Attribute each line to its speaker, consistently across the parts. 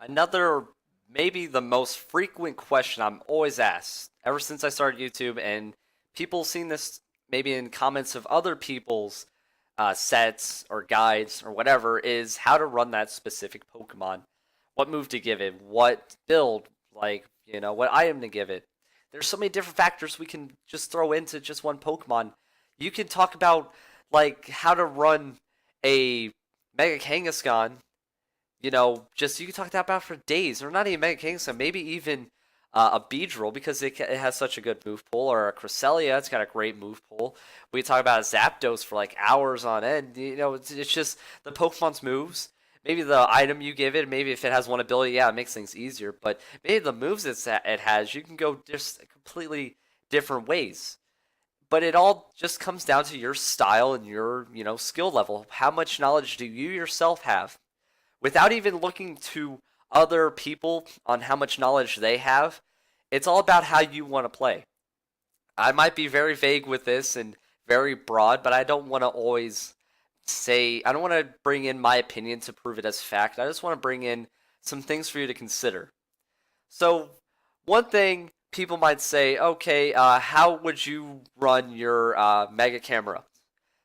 Speaker 1: Another, maybe the most frequent question I'm always asked ever since I started YouTube, and people seen this maybe in comments of other people's sets or guides or whatever, is how to run that specific Pokemon. What move to give it, what build, like, what item to give it. There's so many different factors we can just throw into just one Pokemon. You can talk about, like, how to run a Mega Kangaskhan, just you can talk about for days, or not even Mega Kingston, maybe even a Beedrill because it has such a good move pool, or a Cresselia, it's got a great move pool. We talk about a Zapdos for like hours on end. It's just the Pokemon's moves. Maybe the item you give it, maybe if it has one ability, yeah, it makes things easier. But maybe the moves it has, you can go just completely different ways. But it all just comes down to your style and your, skill level. How much knowledge do you yourself have? Without even looking to other people on how much knowledge they have, it's all about how you want to play. I might be very vague with this and very broad, but I don't want to always I don't want to bring in my opinion to prove it as fact. I just want to bring in some things for you to consider. So, one thing people might say, okay, how would you run your mega camera?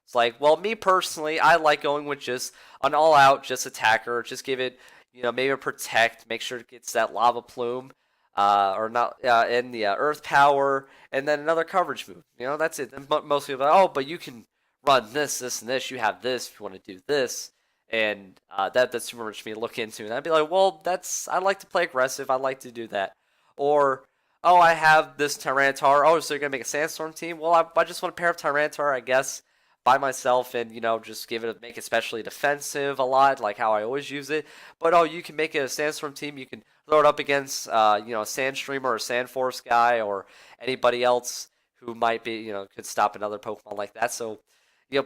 Speaker 1: It's like, well, me personally, I like going with just an all-out, just attacker. Just give it, maybe a protect. Make sure it gets that lava plume, or not, in the earth power, and then another coverage move. That's it. And most people are like, oh, but you can run this, this, and this. You have this if you want to do this, and that's too much for me to look into. And I'd be like, well, I like to play aggressive. I like to do that. Or, oh, I have this Tyranitar. Oh, so you're gonna make a Sandstorm team? Well, I just want to pair up Tyranitar, I guess, by myself, and just make it specially defensive a lot, like how I always use it. But oh, you can make it a Sandstorm team. You can throw it up against a Sandstreamer or a Sandforce guy or anybody else who might be could stop another Pokemon like that. So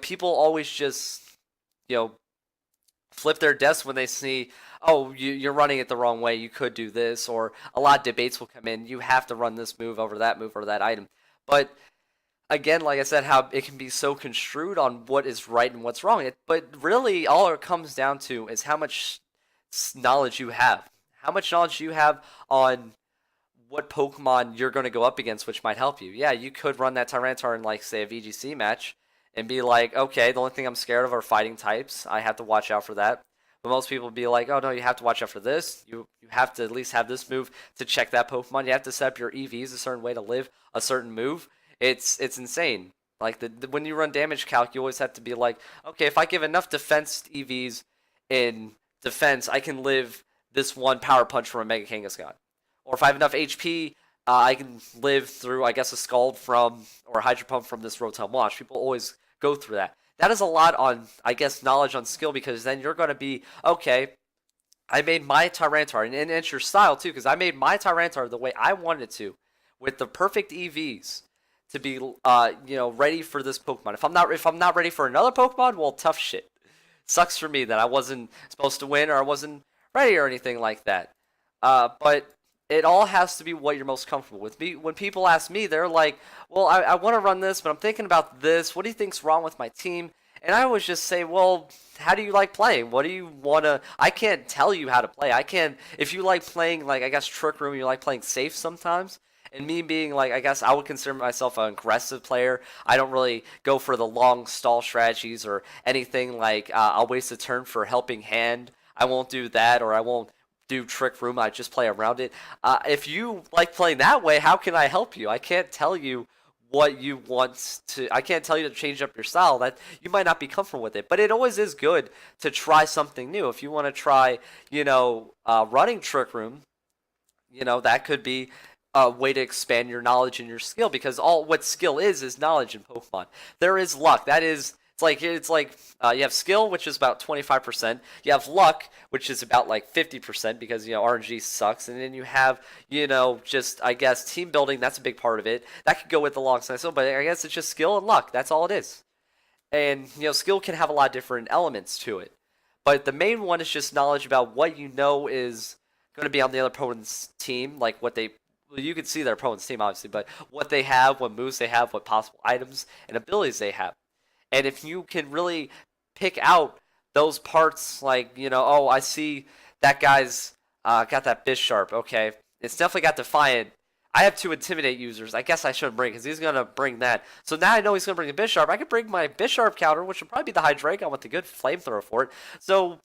Speaker 1: people always just you know flip their desk when they see, oh, you're running it the wrong way. You could do this, or a lot of debates will come in. You have to run this move over that item, but again, like I said, how it can be so construed on what is right and what's wrong. But really, all it comes down to is how much knowledge you have. How much knowledge you have on what Pokemon you're going to go up against, which might help you. Yeah, you could run that Tyranitar in, like, say, a VGC match and be like, okay, the only thing I'm scared of are fighting types. I have to watch out for that. But most people would be like, oh, no, you have to watch out for this. You have to at least have this move to check that Pokemon. You have to set up your EVs a certain way to live a certain move. It's insane. Like, when you run damage calc, you always have to be like, okay, if I give enough defense EVs in defense, I can live this one power punch from a Mega Kangaskhan. Or if I have enough HP, I can live through, I guess, a Scald from, or a Hydro Pump from this Rotom Wash. People always go through that. That is a lot on, I guess, knowledge on skill, because then you're going to be, okay, I made my Tyranitar, and it's your style too, because I made my Tyranitar the way I wanted to, with the perfect EVs to be, ready for this Pokemon. If I'm not ready for another Pokemon, well, tough shit. Sucks for me that I wasn't supposed to win, or I wasn't ready or anything like that. But it all has to be what you're most comfortable with. When people ask me, they're like, well, I want to run this, but I'm thinking about this. What do you think's wrong with my team? And I always just say, well, how do you like playing? What do you want to... I can't tell you how to play. I can't... If you like playing, like, I guess, Trick Room, you like playing safe sometimes. And me being, like, I guess I would consider myself an aggressive player. I don't really go for the long stall strategies or anything like, I'll waste a turn for Helping Hand. I won't do that, or I won't do Trick Room. I just play around it. If you like playing that way, how can I help you? I can't tell you what you want to. I can't tell you to change up your style. That you might not be comfortable with it, but it always is good to try something new. If you want to try, running Trick Room, that could be a way to expand your knowledge and your skill, because all what skill is knowledge in Pokemon. There is luck. That is, it's like you have skill, which is about 25%. You have luck, which is about like 50%, because RNG sucks, and then you have just, I guess, team building. That's a big part of it. That could go with the alongside skill, but I guess it's just skill and luck. That's all it is. And skill can have a lot of different elements to it, but the main one is just knowledge about what is going to be on the other opponent's team, like what they. Well, you can see their opponent's team, obviously, but what they have, what moves they have, what possible items and abilities they have. And if you can really pick out those parts, like, oh, I see that guy's Got that Bisharp. Okay, it's definitely got Defiant. I have two Intimidate users. I guess I shouldn't bring because he's gonna bring that. So now I know he's gonna bring a Bisharp. I could bring my Bisharp counter, which would probably be the Hydreigon with the good flamethrower for it. So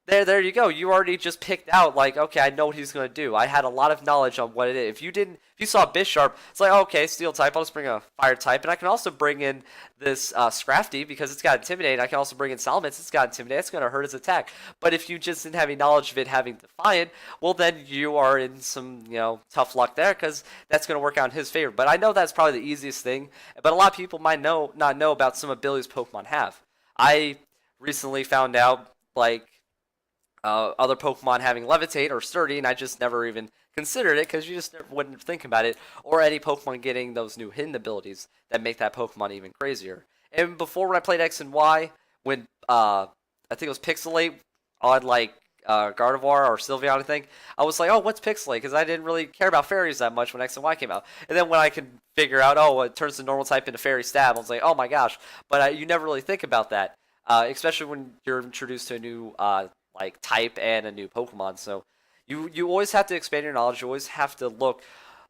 Speaker 1: there you go. You already just picked out like, okay, I know what he's gonna do. I had a lot of knowledge on what it is. If you saw Bisharp, it's like, okay, Steel type. I'll just bring a Fire type, and I can also bring in this Scrafty because it's got Intimidate. I can also bring in Salamence. It's got Intimidate. It's gonna hurt his attack. But if you just didn't have any knowledge of it having Defiant, well then you are in some tough luck there because that's gonna work out in his favor. But I know that's probably the easiest thing. But a lot of people might not know about some abilities Pokemon have. I recently found out like other Pokemon having Levitate or Sturdy, and I just never even considered it because you just wouldn't think about it. Or any Pokemon getting those new hidden abilities that make that Pokemon even crazier. And before when I played X and Y, when I think it was Pixelate on like Gardevoir or Sylveon, I think I was like, oh, what's Pixelate? Because I didn't really care about fairies that much when X and Y came out. And then when I could figure out, oh, it turns the normal type into Fairy Stab, I was like, oh my gosh. But you never really think about that, especially when you're introduced to a new like type and a new Pokemon. So you always have to expand your knowledge. You always have to look.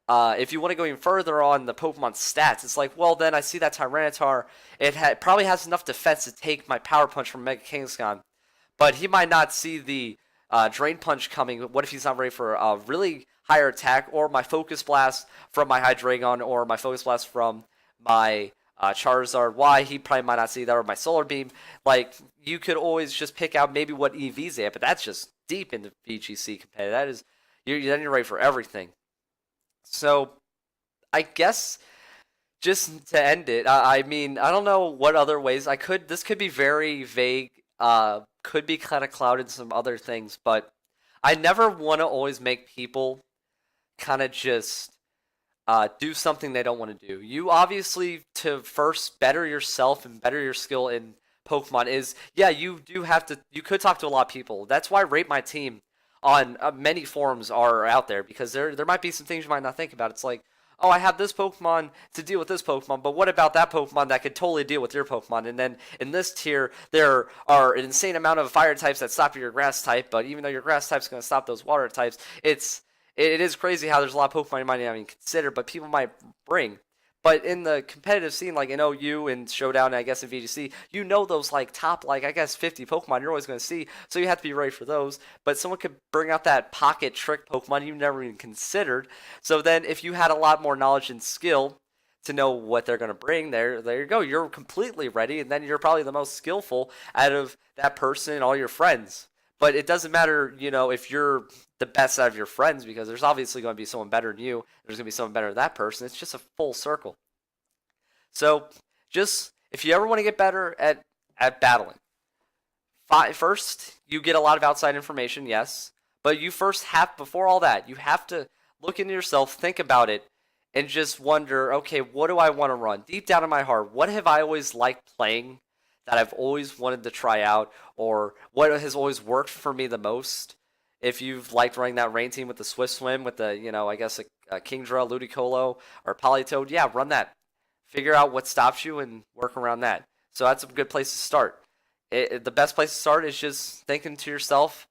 Speaker 1: If you want to go even further on the Pokemon stats, it's like, well, then I see that Tyranitar. It probably has enough defense to take my Power Punch from Mega Kangaskhan, but he might not see the Drain Punch coming. What if he's not ready for a really higher attack, or my Focus Blast from my Hydreigon, or my Focus Blast from my Charizard? Why he probably might not see that, or my Solar Beam. Like, you could always just pick out maybe what EV's at, but that's just deep into VGC competitive. That is, then you're ready for everything. So, I guess just to end it, I mean, I don't know what other ways I could. This could be very vague. Could be kind of clouded some other things, but I never want to always make people kind of just do something they don't want to do. You obviously, to first better yourself and better your skill in Pokemon is, yeah, you do have to, you could talk to a lot of people. That's why Rate My Team on many forums are out there, because there might be some things you might not think about. It's like, oh, I have this Pokemon to deal with this Pokemon, but what about that Pokemon that could totally deal with your Pokemon? And then in this tier, there are an insane amount of fire types that stop your grass type, but even though your grass type's going to stop those water types, it is crazy how there's a lot of Pokemon you might not even consider, but people might bring. But in the competitive scene, like in OU and Showdown, and I guess in VGC, you know those like top, like I guess 50 Pokemon you're always going to see, so you have to be ready for those. But someone could bring out that pocket trick Pokemon you never even considered. So then if you had a lot more knowledge and skill to know what they're going to bring, there you go. You're completely ready, and then you're probably the most skillful out of that person and all your friends. But it doesn't matter, if you're the best out of your friends, because there's obviously going to be someone better than you. There's going to be someone better than that person. It's just a full circle. So, just if you ever want to get better at battling, first you get a lot of outside information, yes, but you first have, before all that, you have to look into yourself, think about it, and just wonder, okay, what do I want to run? Deep down in my heart, what have I always liked playing that I've always wanted to try out, or what has always worked for me the most? If you've liked running that rain team with the Swift Swim, with the, I guess a Kingdra, Ludicolo, or Politoed, yeah, run that. Figure out what stops you and work around that. So that's a good place to start. The best place to start is just thinking to yourself,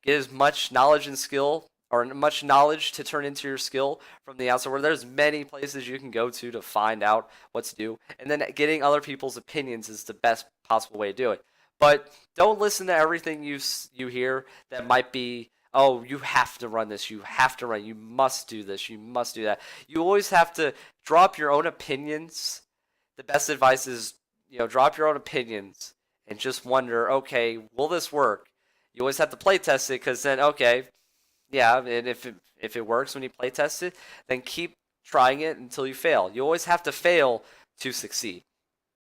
Speaker 1: get as much knowledge and skill, or much knowledge to turn into your skill from the outside, where there's many places you can go to find out what to do. And then getting other people's opinions is the best possible way to do it. But don't listen to everything you hear that might be, oh, you have to run this, you have to run, you must do this, you must do that. You always have to drop your own opinions. The best advice is, drop your own opinions and just wonder, okay, will this work? You always have to play test it, because then, okay, yeah, and if it works when you play test it, then keep trying it until you fail. You always have to fail to succeed.